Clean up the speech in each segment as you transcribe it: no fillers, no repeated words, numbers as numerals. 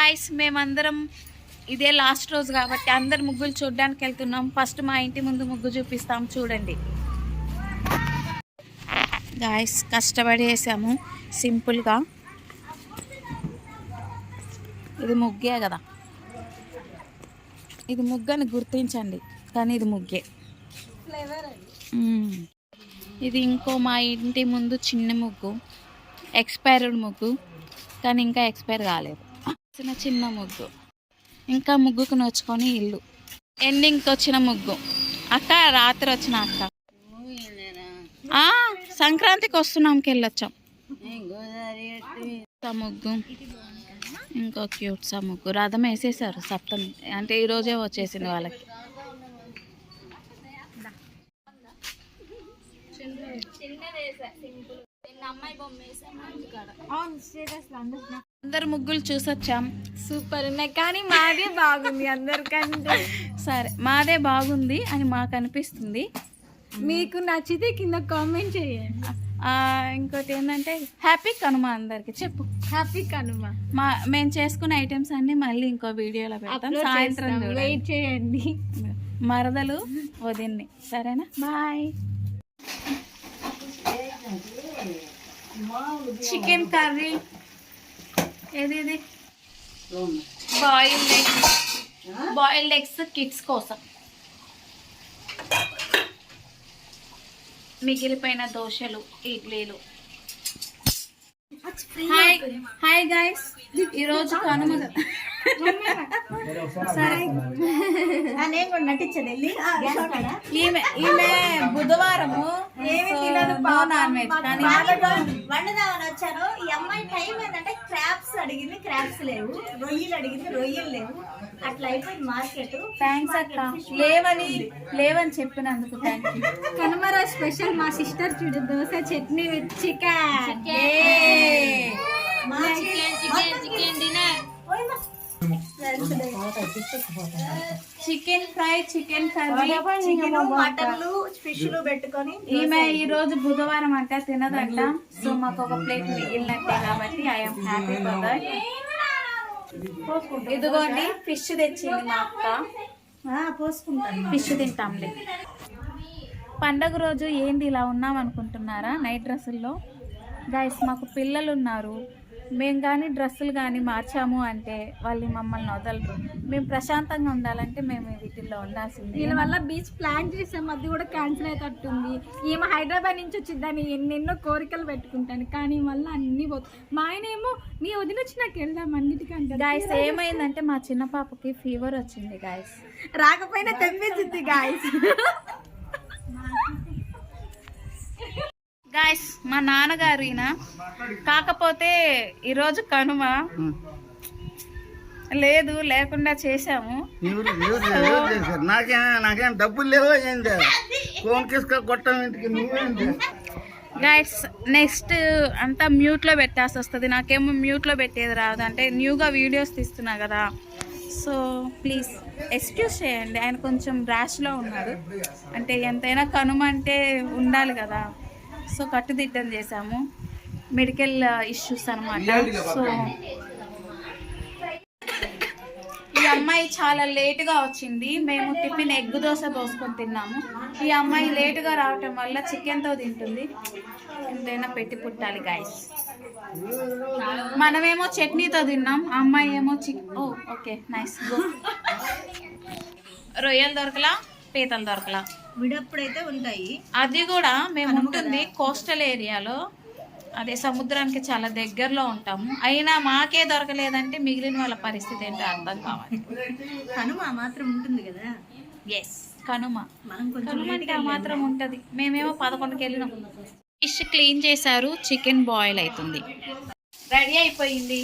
Guys మేమందరం ఇదే last రోజు కాబట్టి అందరు ముగ్గులు చూడడానికి వెళ్తున్నాం. ఫస్ట్ మా ఇంటి ముందు ముగ్గు చూపిస్తాం చూడండి గాయస్. కష్టపడి వేసాము సింపుల్గా. ఇది ముగ్గే కదా, ఇది ముగ్గని గుర్తించండి కానీ ఇది ముగ్గే. ఇది ఇంకో మా ఇంటి ముందు చిన్న ముగ్గు, ఎక్స్పైర్డ్ ముగ్గు కానీ ఇంకా ఎక్స్పైర్ కాలేదు. చిన్న ముగ్గు, ఇంకా ముగ్గుకు నోచుకొని ఇల్లు. ఎండింగ్కి వచ్చిన ముగ్గు అక్క, రాత్రి వచ్చిన అక్క. సంక్రాంతికి వస్తున్నాంకి వెళ్ళొచ్చాం. ముగ్గు ఇంకో క్యూట్ సా ముగ్గు. రథం వేసేసారు సప్తమి అంటే ఈరోజే వచ్చేసింది వాళ్ళకి. అందరు ముగ్గులు చూసొచ్చాం, సూపర్ ఉన్నాయి కానీ మాదే బాగుంది అందరికంటే. సరే మాదే బాగుంది అని మాకు అనిపిస్తుంది. మీకు నచ్చితే కింద కామెంట్ చేయండి. ఇంకోటి ఏంటంటే హ్యాపీ కనుమ అందరికి చెప్పు. హ్యాపీ కనుమ. మేము చేసుకున్న ఐటమ్స్ అన్ని మళ్ళీ ఇంకో వీడియోలో పెడతాం. సాయంత్రం వెయిట్ చేయండి. మరదలు వదిన్ని. సరేనా, బాయ్. చికెన్ కర్రీ, ఏది బాయిల్డ్ ఎగ్స్ కిడ్స్ కోసం. మిగిలిపోయిన దోశలు, ఇడ్లీలు. హాయ్ గైస్, ఈరోజు కనుమ. సరే ఈమె బుధవారము ఏమి తినదు, నాన్ వెజ్ కానీ వండుదామని వచ్చాను. ఈ అమ్మాయి టైం ఏంటంటే క్రాప్స్ అడిగింది, క్రాప్స్ లేవు. రొయ్యలు అడిగింది, రొయ్యలు లేవు. అట్లా అయిపోయింది మార్కెట్. థ్యాంక్స్ అక్క, లేవని చెప్పినందుకు థ్యాంక్ యూ. కనుమరా స్పెషల్ మా సిస్టర్ చూడు, dosa chutney with chicken. Chicken fry, chicken curry, మటన్లు, ఫిష్లు పెట్టుకొని. ఈమె ఈ రోజు బుధవారం అంట తినదంట. సో మాకు ఒక ప్లేట్ మిగిలినట్టే కాబట్టి ఐఎమ్ హ్యాపీ ఫర్ దట్. ఇదిగోండి ఫిష్ తెచ్చింది మా అక్క, పోసుకుంటాను. ఫిష్ తింటాంలే. పండగ రోజు ఏంది ఇలా ఉన్నాం అనుకుంటున్నారా నైట్ డ్రెస్సుల్లో? గైస్ మాకు పిల్లలు ఉన్నారు. మేము కానీ డ్రెస్సులు కానీ మార్చాము అంటే వాళ్ళు మమ్మల్ని వదలరు. మేము ప్రశాంతంగా ఉండాలంటే మేము వీటిల్లో ఉండాల్సింది. దీనివల్ల బీచ్ ప్లాన్ చేసాము, అది కూడా క్యాన్సిల్ అయ్యేటట్టుంది. ఈమె హైదరాబాద్ నుంచి వచ్చిద్దని ఎన్నెన్నో కోరికలు పెట్టుకుంటాను కానీ మళ్ళీ అన్నీ పోతాయి. మా ఆయన ఏమో మీ వదిన వచ్చి నాకు వెళ్దాం అన్నిటికంటే. గాయస్ ఏమైందంటే మా చిన్న పాపకి ఫీవర్ వచ్చింది గాయస్. రాకపోయినా తెప్పించింది గాయస్. గాయస్ మా నాన్నగారు ఈయన. కాకపోతే ఈరోజు కనుమ లేదు, లేకుండా చేసాము. నాకేం డబ్బులు లేవో ఏంటి ఫోన్ కిస్క కొట్టం ఇంటికి నువ్వేంటి. గైడ్స్ నెక్స్ట్ అంతా మ్యూట్లో పెట్టాల్సి వస్తుంది. నాకేమో మ్యూట్లో పెట్టేది రాదు, అంటే న్యూగా వీడియోస్ తీస్తున్నా కదా. సో ప్లీజ్ ఎక్స్క్యూజ్ చేయండి. ఆయన కొంచెం ర్యాష్లో ఉన్నారు, అంటే ఎంతైనా కనుమ అంటే ఉండాలి కదా. సో కట్టుదిట్టం చేసాము, మెడికల్ ఇష్యూస్ అనమాట. సో ఈ అమ్మాయి చాలా లేటుగా వచ్చింది. మేము టిఫిన్ ఎగ్ దోశ దోసుకొని తిన్నాము. ఈ అమ్మాయి లేటుగా రావటం వల్ల చికెన్తో తింటుంది. ఎంతైనా పెట్టి పుట్టాలి గాయస్. మనమేమో చట్నీతో తిన్నాం, ఆ అమ్మాయి ఏమో ఓకే నైస్. రొయ్యలు దొరకలా, పీతలు దొరకలా. విడప్పుడైతే ఉంటాయి. అది కూడా మేము ఉంటుంది కోస్టల్ ఏరియాలో, అదే సముద్రానికి చాలా దగ్గరలో ఉంటాము. అయినా మాకే దొరకలేదంటే మిగిలిన వాళ్ళ పరిస్థితి ఏంటో అర్థం కావాలి. కనుమ మాత్రం ఉంటుంది కదా. ఎస్ కనుమ అంటే ఆ మాత్రం ఉంటుంది. మేమేమో 11కి వెళ్ళినాం. ఫిష్ క్లీన్ చేశారు, చికెన్ బాయిల్ అవుతుంది. రెడీ అయిపోయింది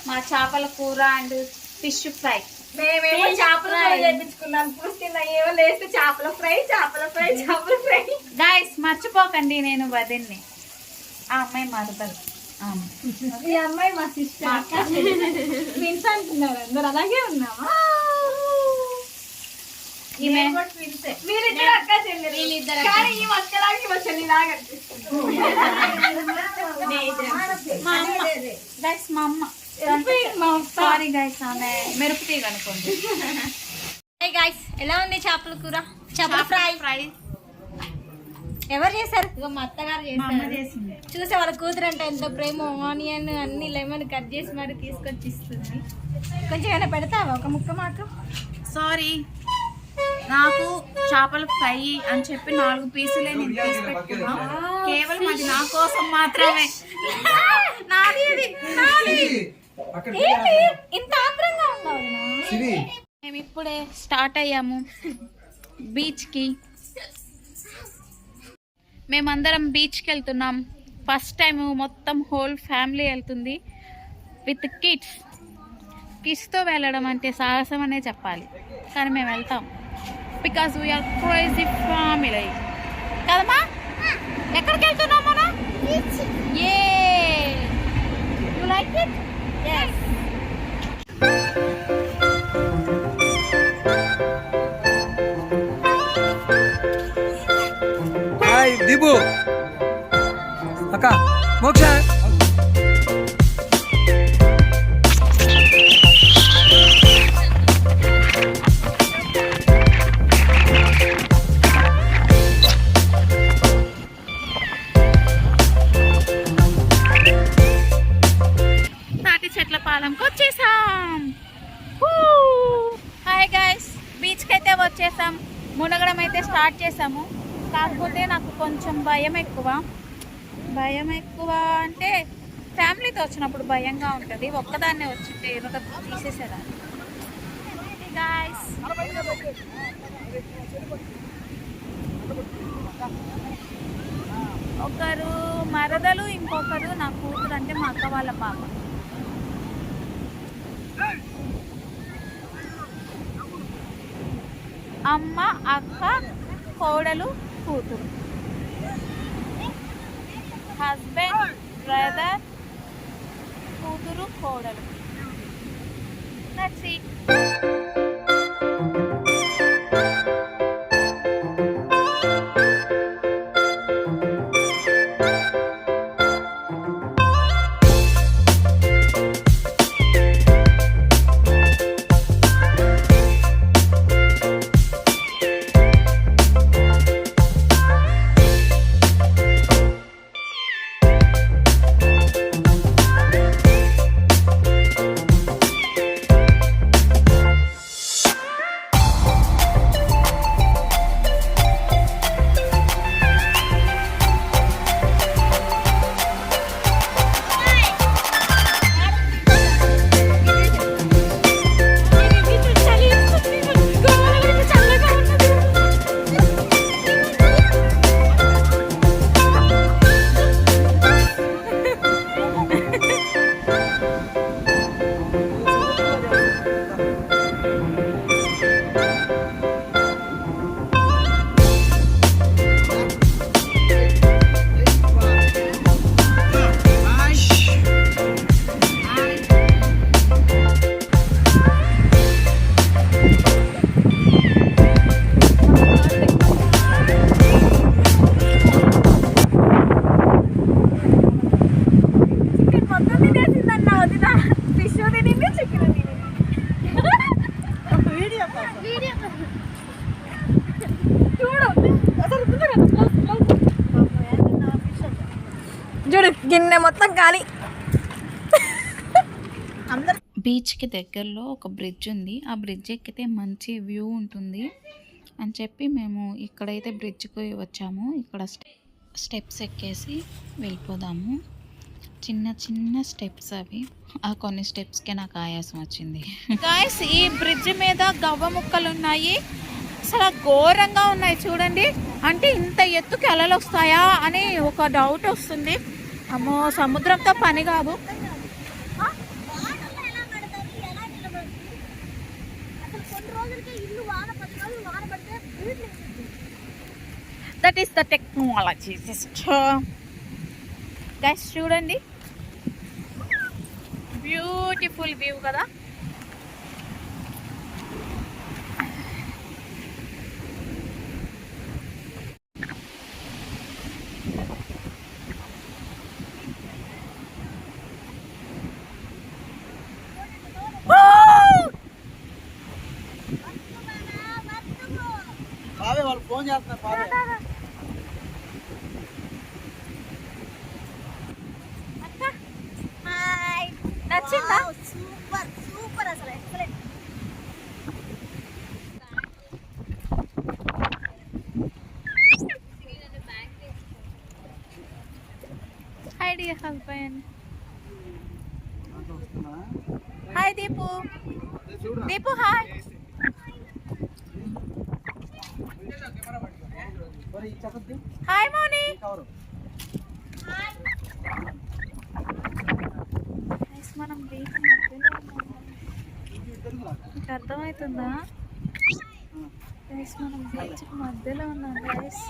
మా చేపల కూర అండ్ ఫిష్ ఫ్రై. మేమేమో చేపల ఫ్రై చేయించుకున్నాం. పుట్టిన ఏమో లేస్తే చేపల ఫ్రై, చేపల ఫ్రై, చేపల ఫ్రై. గాయస్ మర్చిపోకండి, నేను వదిన్ని, ఆ అమ్మాయి మరదలు. ఈ అమ్మాయి మా సిస్టర్. ట్విన్స్ అంటున్నారు అందరు, అలాగే ఉన్నామా? మీరిద్దరు అక్క చెల్లెలు కానీ ఈ అక్కలాగా మా చెల్లిలాగా అనిపిస్తుంది. మా అమ్మ. మా సారీ గైస్, ఆమె మెరుపు తీగ అనుకోండి. గాయ్స్ ఎలా ఉంది చేపల కూర? చేపల ఫ్రై ఎవరు చేశారు? ఇగో మా అత్తగారు చేశారు. చూసే వాళ్ళ కూతురు అంటే ఎంత ప్రేమ. ఆనియన్ అన్ని లెమన్ కట్ చేసి మరి తీసుకొచ్చి ఇస్తుంది. కొంచెం ఏమైనా పెడతావా ఒక ముక్క మాకు? సారీ, నాకు చేపల ఫ్రై అని చెప్పి 4 పీసులే నేను తీసి పెట్టుకున్నా. కేవలం అది నా కోసం మాత్రమే. నాది అది, నాది. ఇంత ఆత్రంగా ఉన్నావు. మేము ఇప్పుడే స్టార్ట్ అయ్యాము బీచ్కి. మేమందరం బీచ్కి వెళ్తున్నాం. ఫస్ట్ టైం మొత్తం హోల్ ఫ్యామిలీ వెళ్తుంది విత్ కిడ్స్తో వెళ్ళడం అంటే సాహసం అనే చెప్పాలి, కానీ మేము వెళ్తాం. బికాస్ వీఆర్ క్రేజీ ఫ్యామిలీ కదమ్మా. ఎక్కడికి వెళ్తున్నాం మనం? ఏ you like it? Yes. Hi Deepu అక్క మోక్ష. తాటి చెట్ల పాలెంకి వచ్చేసాం. హాయ్ గైస్, బీచ్కి అయితే వచ్చేసాం. మునగడం అయితే స్టార్ట్ చేసాము. కాకపోతే నాకు కొంచెం భయం ఎక్కువ అంటే ఫ్యామిలీతో వచ్చినప్పుడు భయంగా ఉంటుంది. ఒక్కదాన్నే వచ్చింటే ఏదో తీసేసేదాన్ని. గాయస్, ఒకరు మరదలు, ఇంకొకరు నా కూతురు, అంటే మా అక్క వాళ్ళ పాప. అమ్మ, అక్క, కోడలు, కూతురు, హస్బెండ్, బ్రదర్, కూతురు, కోడలు. That's it. చూడు గిన్నె మొత్తం ఖాళీ. బీచ్కి దగ్గరలో ఒక బ్రిడ్జ్ ఉంది. ఆ బ్రిడ్జ్ ఎక్కితే మంచి వ్యూ ఉంటుంది అని చెప్పి మేము ఇక్కడైతే బ్రిడ్జ్కి వచ్చాము. ఇక్కడ స్టెప్స్ ఎక్కేసి వెళ్ళిపోదాము. చిన్న చిన్న స్టెప్స్ అవి. ఆ కొన్ని స్టెప్స్కే నాకు ఆయాసం వచ్చింది. గాయ్స్, ఈ బ్రిడ్జ్ మీద గవ్వ ముక్కలు ఉన్నాయి. అసలు ఘోరంగా ఉన్నాయి చూడండి. అంటే ఇంత ఎత్తుకి అలలు వస్తాయా అని ఒక డౌట్ వస్తుంది. అమ్మో, సముద్రంతో పని కాదు. That is the technology sister. Guys చూడండి, బ్యూటిఫుల్ వ్యూ కదా. ఫోన్ చేస్తున్నా ఫాదర్. నచ్చిందా? సూపర్ సూపర్ అసలు excellent. Hi dear husband. Hi Deepu. Deepu hi. Hi Moni. మనం బీచ్ మధ్యలో ఉన్నాము. మీకు అర్థమవుతుందా? మనం బీచ్ మధ్యలో ఉన్నాం గైస్.